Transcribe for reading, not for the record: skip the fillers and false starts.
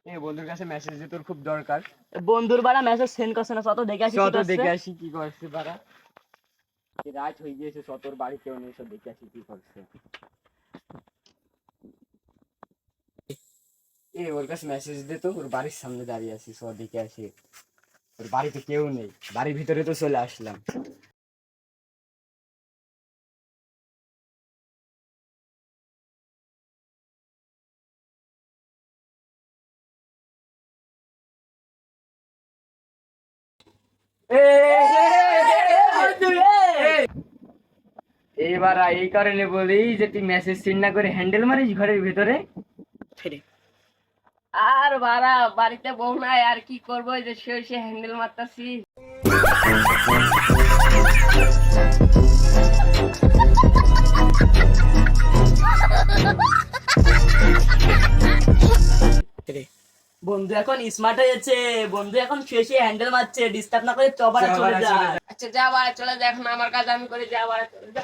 এই বন্ধুর কাছে মেসেজ দিতে তোর খুব দরকার। বন্ধুর বাড়া মেসেজ সেন্ড করছে না, কত দেখে আসি চত দেখে আসি কি করছে বাড়া। রাত হয়ে গিয়েছে, তোর বাড়ি কেউ নেই, সব দেখে আসি কি করছে। ওর কাছে মেসেজ দে তো, ওর বাড়ির সামনে দাঁড়িয়ে আছি, সব দেখে আসি। ওর বাড়িতে কেউ নেই, বাড়ির ভিতরে তো চলে আসলাম। এবার এই কারণে বলি যে তুই মেসেজ সিন না করে হ্যান্ডেল মারিস ঘরের ভিতরে। আর বাড়া বাড়িতে বউ নাই, আর কি করবো, যে সে হ্যান্ডেল মারতাছি। বন্ধু এখন স্মার্ট হয়েছে, বন্ধু এখন শেষে হ্যান্ডেল মারছে, ডিস্টার্ব না করে চবারে চলে যা। আচ্ছা যা বাড়া চলে যা, এখন আমার কাজ আমি করে, যা বাড়া চলে যা।